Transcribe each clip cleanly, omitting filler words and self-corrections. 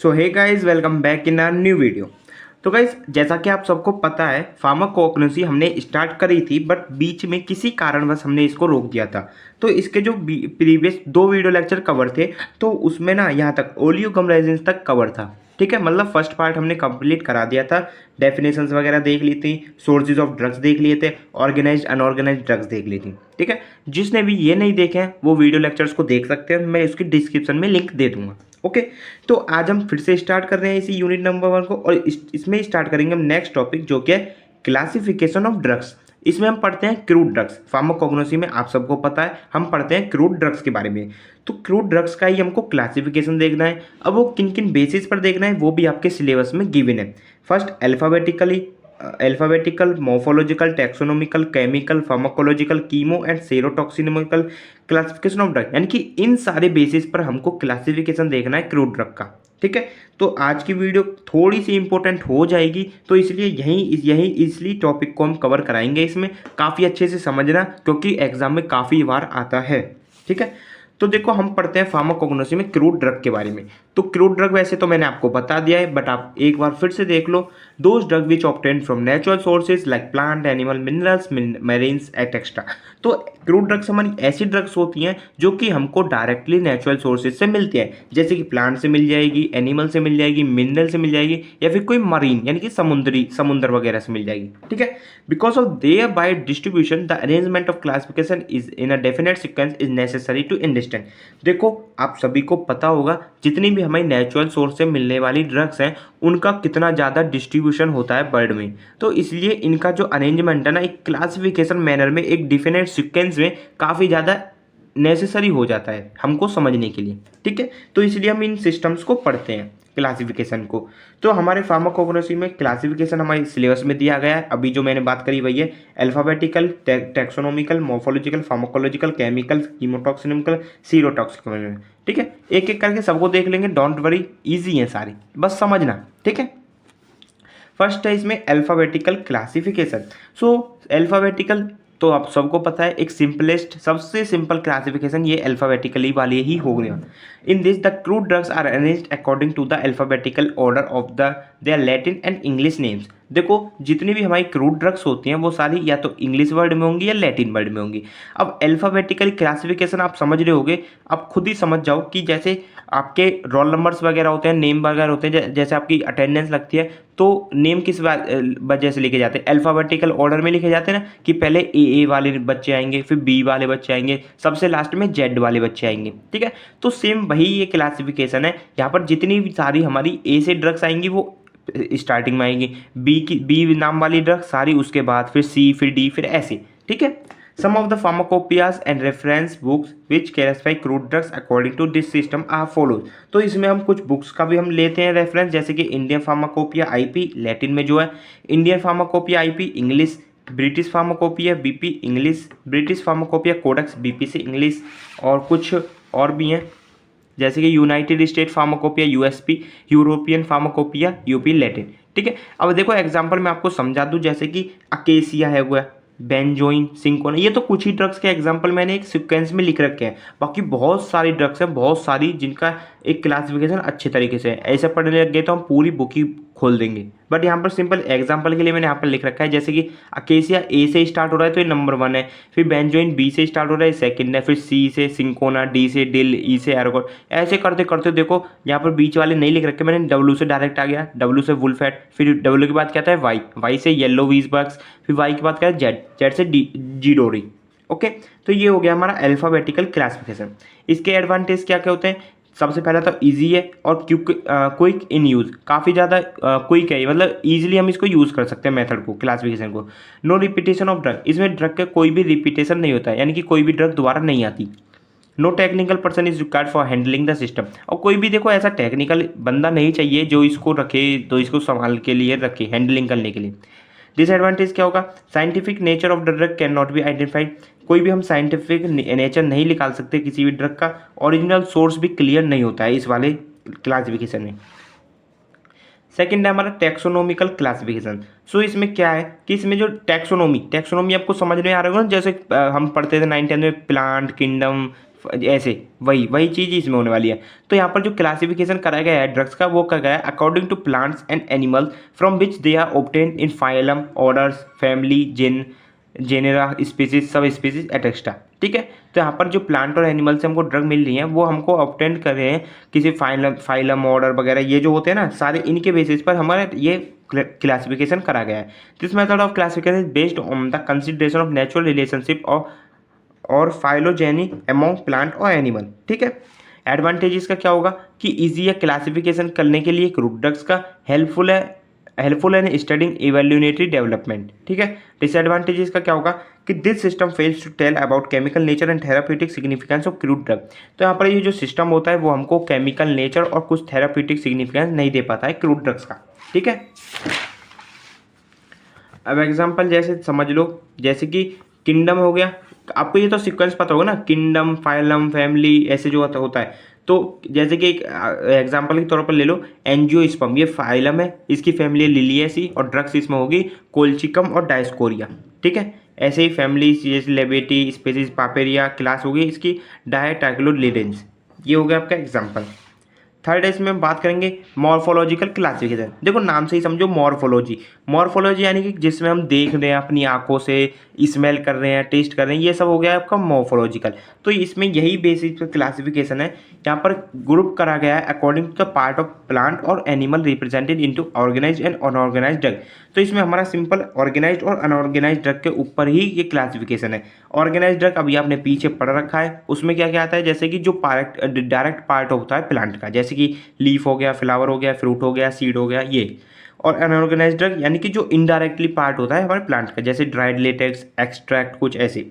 So hey guys, welcome back in our new video. तो guys, जैसा कि आप सबको पता है, फार्माकोग्नोसी हमने स्टार्ट करी थी, बट बीच में किसी कारणवश हमने इसको रोक दिया था। तो इसके जो प्रीवियस 2 वीडियो लेक्चर कवर थे, तो उसमें ना यहाँ तक ओलियोगमरेजिन्स तक कवर था। ठीक है, मतलब फर्स्ट पार्ट हमने कंप्लीट करा दिया था। डेफिनेशंस वगैरह देख ली थी, सोर्सेज ऑफ ड्रग्स देख लिए थे, ऑर्गेनाइज्ड अनऑर्गेनाइज्ड ड्रग्स देख ली थी। ठीक है, जिसने भी ये नहीं देखे हैं वो वीडियो लेक्चर्स को देख सकते हैं, मैं इसकी डिस्क्रिप्शन में लिंक दे दूंगा। ओके, तो आज हम फिर से स्टार्ट कर रहे हैं इसी यूनिट नंबर 1 को, और इसमें स्टार्ट करेंगे हम नेक्स्ट टॉपिक, जो कि है क्लासिफिकेशन ऑफ ड्रग्स। इसमें हम पढ़ते हैं क्रूड ड्रग्स। फार्माकोग्नोसी में आप सबको पता है हम पढ़ते हैं क्रूड ड्रग्स के बारे में। तो क्रूड ड्रग्स का ही हमको क्लासिफिकेशन देखना है। अब वो किन किन बेसिस पर देखना है वो भी आपके सिलेबस में गिवन है। First alphabetical, morphological, taxonomical, chemical, pharmacological, chemo and serotaxonomical classification of drug, यानी कि इन सारे बेसिस पर हमको क्लासिफिकेशन देखना है क्रूड ड्रग का। ठीक है, तो आज की वीडियो थोड़ी सी इंपॉर्टेंट हो जाएगी, तो इसलिए यही इसलिए टॉपिक को हम कवर कराएंगे। इसमें काफ़ी अच्छे से समझना, क्योंकि एग्जाम में काफ़ी बार आता है। ठीक है, तो देखो हम पढ़ते हैं फार्माकोग्नोसी में क्रूड ड्रग के बारे में। तो क्रूड ड्रग वैसे तो मैंने आपको बता दिया है, बट आप एक बार फिर से देख लो। Those drug which obtain from natural sources like plant, animal, minerals, marines etcetera. तो क्रूड ड्रग्स हमारी ऐसी ड्रग्स होती हैं जो कि हमको डायरेक्टली नेचुरल सोर्सेज से मिलती हैं, जैसे कि प्लांट से मिल जाएगी, एनिमल से मिल जाएगी, मिनरल से मिल जाएगी, या फिर कोई मरीन यानी कि समुद्र वगैरह से मिल जाएगी। ठीक है, because of their by distribution the arrangement of classification is in a definite sequence is necessary to understand. देखो, आप सभी को पता होगा जितनी भी हमारी नेचुरल सोर्स से मिलने वाली ड्रग्स हैं उनका कितना ज़्यादा डिस्ट्रीब्यूशन होता है वर्ल्ड में। तो इसलिए इनका जो अरेंजमेंट है ना, एक क्लासिफिकेशन मैनर में, एक डिफिनेट सीक्वेंस में काफ़ी ज़्यादा नेसेसरी हो जाता है हमको समझने के लिए। ठीक है, तो इसलिए हम इन सिस्टम्स को पढ़ते हैं, क्लासिफिकेशन को। तो हमारे फार्माकोग्नोसी में क्लासिफिकेशन हमारे सिलेबस में दिया गया है। अभी जो मैंने बात करी वही है alphabetical, taxonomical, morphological, pharmacological, chemical, chemotaxonomical, serotaxonomical. ठीक है, एक एक करके सबको देख लेंगे, डोंट वरी, इजी है सारी, बस समझना। ठीक है, फर्स्ट है इसमें अल्फाबेटिकल क्लासिफिकेशन। सो अल्फाबेटिकल तो आप सबको पता है, एक सिंपलेस्ट, सबसे सिंपल क्लासिफिकेशन ये अल्फाबेटिकली वाले ही हो गया। In this the crude drugs are arranged according to the alphabetical order of the their Latin and English names. देखो, जितनी भी हमारी क्रूड ड्रग्स होती हैं वो सारी या तो इंग्लिश वर्ड में होंगी या लैटिन वर्ड में होंगी। अब अल्फाबेटिकल क्लासिफिकेशन आप समझ रहे होगे, अब खुद ही समझ जाओ कि जैसे आपके रोल नंबर्स वगैरह होते हैं, नेम वगैरह होते हैं, जैसे आपकी अटेंडेंस लगती है, तो नेम किस वजह से लिखे जाते हैं? अल्फाबेटिकल ऑर्डर में लिखे जाते हैं ना, कि पहले ए वाले बच्चे आएंगे, फिर बी वाले बच्चे आएंगे, सबसे लास्ट में जेड वाले बच्चे आएंगे। ठीक है, तो सेम वही ये क्लासिफिकेशन है। यहाँ पर जितनी भी सारी हमारी ए से ड्रग्स आएंगी वो स्टार्टिंग में आएंगी, बी नाम वाली ड्रग्स सारी उसके बाद, फिर सी, फिर डी, फिर ऐसे। ठीक है, some of the pharmacopoeias and reference books which classify crude drugs according to this system are follows। तो इसमें हम कुछ बुक्स का भी हम लेते हैं रेफरेंस, जैसे कि इंडियन फार्माकोपिया आईपी लैटिन में जो है, Indian pharmacopoeia IP English, British pharmacopoeia BP English, British pharmacopoeia codex BP से इंग्लिश, और कुछ और भी हैं, जैसे कि United State pharmacopoeia USP, European pharmacopoeia UP Latin. ठीक है, अब देखो एग्जांपल मैं आपको समझा दूं, जैसे कि अकेसिया है हुआ, बेंजोइन, सिंकोना, ये तो कुछ ही ड्रग्स के एग्जांपल मैंने एक सीक्वेंस में लिख रखे हैं। बाकी बहुत सारी ड्रग्स हैं, बहुत सारी, जिनका एक क्लासिफिकेशन अच्छे तरीके से है। ऐसे पढ़ने लग गए तो हम पूरी बुक ही खोल देंगे, बट यहाँ पर सिंपल एग्जांपल के लिए मैंने यहाँ पर लिख रखा है। जैसे कि अकेसिया ए से स्टार्ट हो रहा है तो ये नंबर 1 है, फिर बेंजोइन बी से स्टार्ट हो रहा है, सेकंड है, फिर सी से सिंकोना, डी से डिल, ई से एरोगोट, ऐसे करते करते देखो यहाँ पर बीच वाले नहीं लिख रखे मैंने, डब्ल्यू से डायरेक्ट आ गया, डब्ल्यू से वुल्फेट, फिर डब्ल्यू के बाद क्या आता है वाई, वाई से येलो वीजबर्ग्स, फिर वाई के बाद क्या है जेड, जेड से जीडोरी। ओके, तो ये हो गया हमारा अल्फाबेटिकल क्लासिफिकेशन। इसके एडवांटेज क्या क्या होते हैं? सबसे पहला तो इजी है और क्विक इन यूज़, काफ़ी ज़्यादा क्विक है, मतलब इजीली हम इसको यूज़ कर सकते हैं मेथड को, क्लासिफिकेशन को। नो रिपीटेशन ऑफ ड्रग, इसमें ड्रग का कोई भी रिपीटेशन नहीं होता है, यानी कि कोई भी ड्रग दोबारा नहीं आती। No technical person is required for handling the system, और कोई भी देखो ऐसा टेक्निकल बंदा नहीं चाहिए जो इसको रखे, तो इसको संभाल के लिए रखे, हैंडलिंग करने के लिए। डिसएडवांटेज क्या होगा? Scientific nature of the drug can not be identified, कोई भी हम साइंटिफिक नेचर नहीं निकाल सकते किसी भी ड्रग का, ओरिजिनल सोर्स भी क्लियर नहीं होता है इस वाले क्लासिफिकेशन में। सेकेंड है हमारा टैक्सोनॉमिकल क्लासिफिकेशन। सो इसमें क्या है कि इसमें जो टैक्सोनॉमी आपको समझ में आ रहा होगा ना, जैसे हम पढ़ते थे 9th 10th में, प्लांट किंगडम, ऐसे वही वही चीज़ इसमें होने वाली है। तो यहाँ पर जो क्लासिफिकेशन कराया गया है ड्रग्स का वो करा गया है according to plants and animals from which they are obtained in phylum, orders, family, genera, species, sub species etcetera. ठीक है, तो यहाँ पर जो प्लांट और एनिमल से हमको ड्रग मिल रही हैं वो हमको ऑब्टेन कर रहे हैं किसी फाइलम ऑर्डर वगैरह, ये जो होते हैं ना सारे, इनके बेसिस पर हमारा ये क्लासिफिकेशन करा गया है। This method of classification based on the consideration of natural relationship और फाइलोजेनी अमोंग प्लांट और एनिमल। ठीक है, एडवांटेजेस का क्या होगा कि इजी है क्लासिफिकेशन करने के लिए क्रूड ड्रग्स का, helpful in studying evaluatory development. ठीक है, डिसएडवांटेजेस का क्या होगा कि this system fails to tell about chemical nature and therapeutic significance of crude drug. तो यहाँ पर ये जो सिस्टम होता है वो हमको केमिकल नेचर और कुछ थेराप्यूटिक सिग्निफिकेंस नहीं दे पाता है क्रूड ड्रग्स का। ठीक है, अब एग्जांपल जैसे समझ लो, जैसे कि किंगडम हो गया, आपको ये तो सीक्वेंस पता होगा ना, किंगडम, फाइलम, फैमिली, ऐसे जो होता है। तो जैसे कि एक एग्जांपल के तौर पर ले लो एंजियोस्पर्म, ये फाइलम है, इसकी फैमिली लिलिएसी और ड्रग्स इसमें होगी कोल्चिकम और डायस्कोरिया। ठीक है, ऐसे ही फैमिली जैसे लेबेटी, स्पेसीज पापेरिया, क्लास होगी इसकी डायटाइक्लोलिडेंस। ये हो गया आपका एग्जाम्पल। थर्ड इसमें बात करेंगे मॉर्फोलॉजिकल क्लासिफिकेशन। देखो नाम से ही समझो मॉर्फोलॉजी यानी कि जिसमें हम देख रहे हैं अपनी आंखों से, स्मेल कर रहे हैं, टेस्ट कर रहे हैं, ये सब हो गया आपका मॉर्फोलॉजिकल। तो इसमें यही बेसिक क्लासिफिकेशन है। यहाँ पर ग्रुप करा गया है according to the part of plant और animal represented into organised and unorganised drug. तो इसमें हमारा सिंपल ऑर्गेनाइज्ड और अनऑर्गेनाइज्ड ड्रग के ऊपर ही ये क्लासिफिकेशन है। ऑर्गेनाइज्ड ड्रग अभी आपने पीछे पढ़ रखा है, उसमें क्या क्या आता है, जैसे कि जो डायरेक्ट पार्ट होता है प्लांट का, जैसे कि लीफ हो गया, फ्लावर हो गया, फ्रूट हो गया, सीड हो गया, ये। और अनऑर्गेनाइज्ड ड्रग यानी कि जो इनडायरेक्टली पार्ट होता है हमारे प्लांट का, जैसे ड्राइड लेटेक्स, एक्सट्रैक्ट, कुछ ऐसे।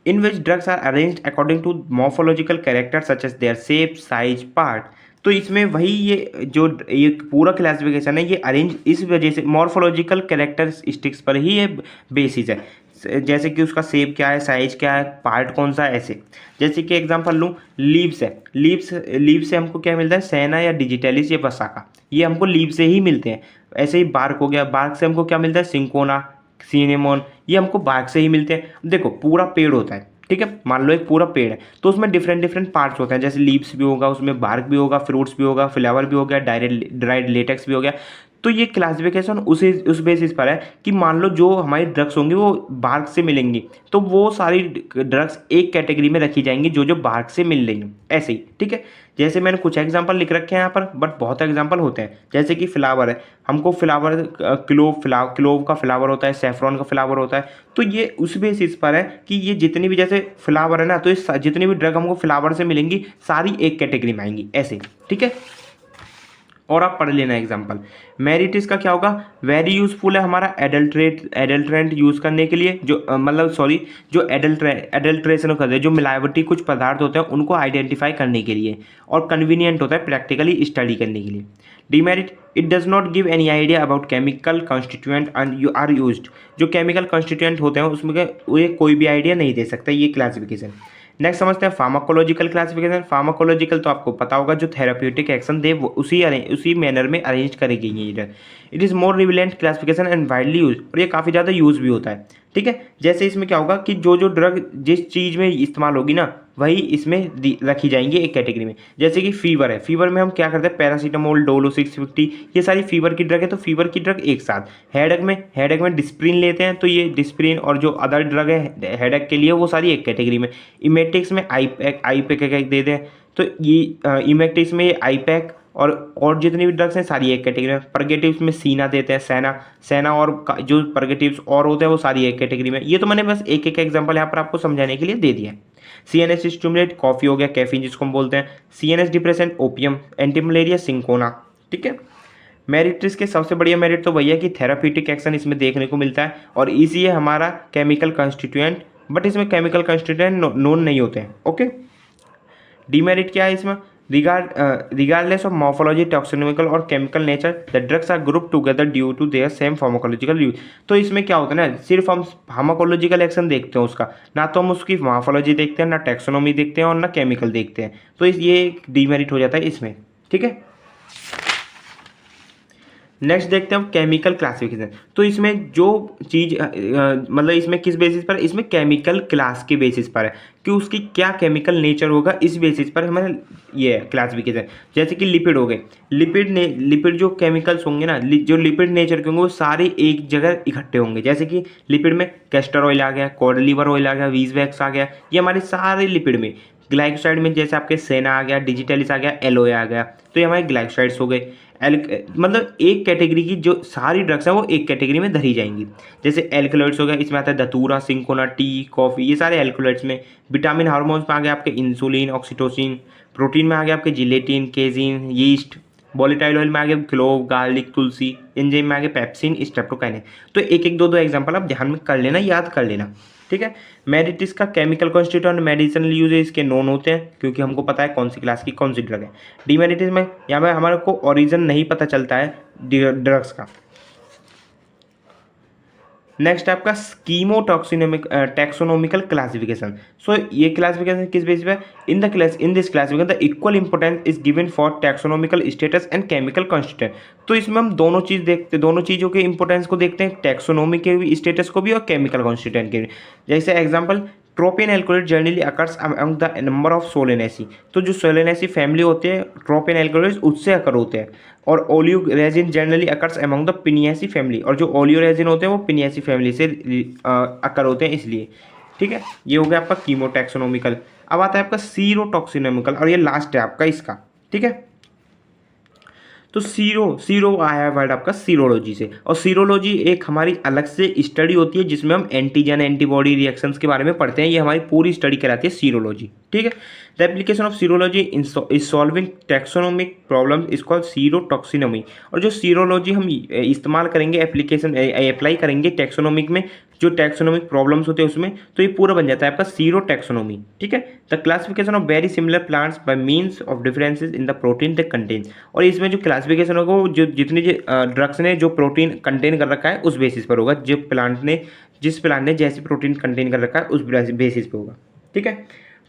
In which drugs are arranged according to morphological character such as their shape, size, part. तो इसमें वही ये पूरा क्लासिफिकेशन है, ये अरेंज इस वजह से मॉर्फोलॉजिकल कैरेक्टरिस्टिक्स पर ही ये बेसिस है। जैसे कि उसका शेप क्या है, साइज क्या है, पार्ट कौन सा है, ऐसे। जैसे कि एग्जांपल लूँ, लीव्स है, लीव्स से हमको क्या मिलता है, सेना या डिजिटलिस या बसाका, ये हमको लीव से ही मिलते हैं। ऐसे ही बार्क हो गया, बार्क से हमको क्या मिलता है, सिंकोना, सिनेमोन, ये हमको बार्क से ही मिलते हैं। देखो पूरा पेड़ होता है, ठीक है, मान लो एक पूरा पेड़ है तो उसमें डिफरेंट पार्ट्स होते हैं, जैसे लीव्स भी होगा, उसमें बार्क भी होगा, फ्रूट्स भी होगा, फ्लावर भी हो गया, ड्राइड लेटेक्स भी हो गया। तो ये क्लासिफिकेशन उस बेसिस पर है कि मान लो जो हमारी ड्रग्स होंगी वो बार्क से मिलेंगी, तो वो सारी ड्रग्स एक कैटेगरी में रखी जाएंगी जो जो बार्क से मिल रही हैं, ऐसे ही। ठीक है, जैसे मैंने कुछ एग्जांपल लिख रखे हैं यहाँ पर, बट बहुत एग्जांपल होते हैं। जैसे कि फ्लावर है, हमको फ्लावर क्लोव का फ्लावर होता है, सेफ्रॉन का फ्लावर होता है। तो ये उस बेसिस पर है कि ये जितनी भी, जैसे फ्लावर है ना, तो ये जितनी भी ड्रग हमको फ्लावर से मिलेंगी सारी एक कैटेगरी में आएंगी, ऐसे। ठीक है, और आप पढ़ लेना एग्जाम्पल। मेरिटिस का क्या होगा, वेरी यूजफुल है हमारा एडल्ट्रेंट यूज़ करने के लिए, जो जो एडल्ट्रेशन करते हैं, जो मिलावटी कुछ पदार्थ होते हैं उनको आइडेंटिफाई करने के लिए, और कन्वीनियंट होता है प्रैक्टिकली स्टडी करने के लिए। Demerit, it does not give any idea about chemical constituent are used. जो केमिकल कॉन्स्टिट्यूएंट होते हैं उसमें ये कोई भी आइडिया नहीं दे सकता ये क्लासिफिकेशन। नेक्स्ट समझते हैं फार्माकोलॉजिकल क्लासिफिकेशन। फार्माकोलॉजिकल तो आपको पता होगा, जो थेराप्यूटिक एक्शन दे वो उसी मैनर में अरेंज करी गई है। It is more relevant classification and widely use, और ये काफ़ी ज़्यादा यूज़ भी होता है। ठीक है, जैसे इसमें क्या होगा कि जो जो ड्रग जिस चीज़ में इस्तेमाल होगी ना वही इसमें रखी जाएंगी एक कैटेगरी में। जैसे कि फीवर है, फीवर में हम क्या करते हैं, पैरासीटामोल, डोलो 650, ये सारी फीवर की ड्रग है, तो फीवर की ड्रग एक साथ। हेडेक में डिस्प्रिन लेते हैं, तो ये डिस्प्रिन और जो अदर ड्रग है हेडेक के लिए वो सारी एक कैटेगरी में। इमेटिक्स में आईपैक एक दे दें, तो ये इमेटिक्स में आईपैक और जितनी भी ड्रग्स हैं सारी एक कैटेगरी में। परगेटिव्स में सीना देते हैं, सेना और जो परगेटिव्स और होते हैं वो सारी एक कैटेगरी में। ये तो मैंने बस एक एक एग्जांपल यहाँ पर आपको समझाने के लिए दे दिया है। CNS स्टिमुलेट, कॉफ़ी हो गया, कैफीन जिसको हम बोलते हैं। CNS depressant, opium, anti malaria, cinchona. ठीक है, मेरिट्स के सबसे बढ़िया मेरिट तो वही है कि थेराप्यूटिक एक्शन इसमें देखने को मिलता है, और ईजी है हमारा केमिकल कॉन्स्टिट्यूएंट, बट इसमें केमिकल कॉन्स्टिट्यूएंट नोन नहीं होते हैं। ओके, डीमेरिट क्या है इसमें, regardless of morphology, taxonomical और chemical nature, the drugs are grouped together due to their same pharmacological use। तो इसमें क्या होता है ना, सिर्फ हम फार्माकोलॉजिकल एक्शन देखते हैं उसका, ना तो हम उसकी मॉर्फोलॉजी देखते हैं, ना टैक्सोनॉमी देखते हैं, और ना केमिकल देखते हैं। तो ये एक डीमेरिट हो जाता है इसमें। ठीक है, नेक्स्ट देखते हैं केमिकल क्लासिफिकेशन। तो इसमें जो चीज़ मतलब इसमें किस बेसिस पर, इसमें केमिकल क्लास के बेसिस पर है कि उसकी क्या केमिकल नेचर होगा, इस बेसिस पर हमारे ये है क्लासिफिकेशन। जैसे कि लिपिड हो गए, लिपिड जो केमिकल्स होंगे ना, जो लिपिड नेचर के होंगे वो सारे एक जगह इकट्ठे होंगे। जैसे कि लिपिड में कैस्टर ऑयल आ गया, कॉड लीवर ऑयल आ गया, वीजवैक्स आ गया, ये हमारे सारे लिपिड में। ग्लाइकोसाइड में जैसे आपके सेना आ गया, डिजिटलिस आ गया, एलोए आ गया, तो ये हमारे ग्लाइकोसाइड्स हो गए। मतलब एक कैटेगरी की जो सारी ड्रग्स हैं वो एक कैटेगरी में धरी जाएंगी। जैसे एल्कलॉइड्स हो गया, इसमें आता है धतूरा, सिंकोना, टी, कॉफ़ी, ये सारे एल्कलॉइड्स में। विटामिन हार्मोन्स में आ गया आपके इंसुलिन, ऑक्सीटोसिन। प्रोटीन में आ गया आपके gelatin, casein, yeast. Volatile oil में आ गया क्लोव, गार्लिक, तुलसी। एंजाइम में आ गया पेप्सिन, स्ट्रेप्टोकाइनेस। तो एक एक दो एग्जाम्पल आप ध्यान में कर लेना, याद कर लेना, ठीक है। मेडिटिस का केमिकल कॉन्स्टिट्यूएंट मेडिसिनल यूजेज के नोन होते हैं, क्योंकि हमको पता है कौन सी क्लास की कौन सी ड्रग है। डीमेरिटिस में यहाँ पे हमारे को ओरिजिन नहीं पता चलता है ड्रग्स का। नेक्स्ट आपका स्कीमोटॉक्सिनोमिक टैक्सोनॉमिकल क्लासिफिकेशन। सो ये क्लासिफिकेशन किस बेसिस पे, in this classification the equal importance is given for taxonomical status and chemical constituent. तो इसमें हम दोनों चीज़ देखते, दोनों चीज़ों के इंपॉर्टेंस को देखते हैं, टैक्सोनॉमी के भी स्टेटस को भी और केमिकल कॉन्स्टिट्यूएंट के भी। जैसे example, tropine alcoholic generally occurs among the number of Solanaceae. तो जो सोलेनेसी फैमिली होते हैं ट्रोपिन एल्कोहलिक उससे अकर होते हैं। और oleo resin generally occurs among the pinaceae family, और जो ओलियो रेजिन होते हैं वो पिनियासी फैमिली से अकर होते हैं इसलिए, ठीक है। ये हो गया आपका कीमोटैक्सोनॉमिकल। अब आता है आपका सीरोटॉक्सिनोमिकल, और ये लास्ट है आपका इसका, ठीक है। तो सीरो आया है वर्ड आपका सीरोलॉजी से, और सीरोलॉजी एक हमारी अलग से स्टडी होती है जिसमें हम एंटीजन एंटीबॉडी रिएक्शंस के बारे में पढ़ते हैं। ये हमारी पूरी स्टडी कहलाती है सीरोलॉजी, ठीक है। The application of serology is solving taxonomic problem is called serotaxonomy. और जो सीरोलॉजी हम इस्तेमाल करेंगे, एप्लीकेशन अप्लाई करेंगे टैक्सोनोमिक में, जो टैक्सोनोमिक प्रॉब्लम्स होते हैं उसमें, तो ये पूरा बन जाता है आपका सीरो टैक्सोनोमी, ठीक है। The classification of very similar plants by means of differences in the protein they contain. और इसमें जो क्लासिफिकेशन होगा वो जो जितनी ड्रग्स ने जो प्रोटीन कंटेन कर रखा है उस बेसिस पर होगा, जिस प्लांट ने जैसे प्रोटीन कंटेन कर रखा है उस बेसिस पे होगा, ठीक है।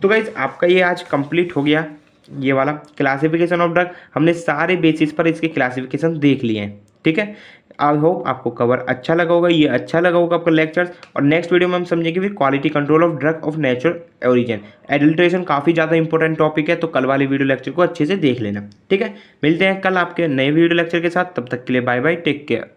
तो गाइज आपका ये आज कंप्लीट हो गया, ये वाला क्लासिफिकेशन ऑफ ड्रग। हमने सारे बेसिस पर इसके क्लासिफिकेशन देख लिए हैं, ठीक है। आई होप आपको कवर अच्छा लगा होगा, ये अच्छा लगा होगा आपका लेक्चर्स। और नेक्स्ट वीडियो में हम समझेंगे फिर quality control of drug of natural origin. Adulteration काफ़ी ज़्यादा इंपॉर्टेंट टॉपिक है, तो कल वाले वीडियो लेक्चर को अच्छे से देख लेना, ठीक है। मिलते हैं कल आपके नए वीडियो लेक्चर के साथ, तब तक के लिए बाय बाय, टेक केयर।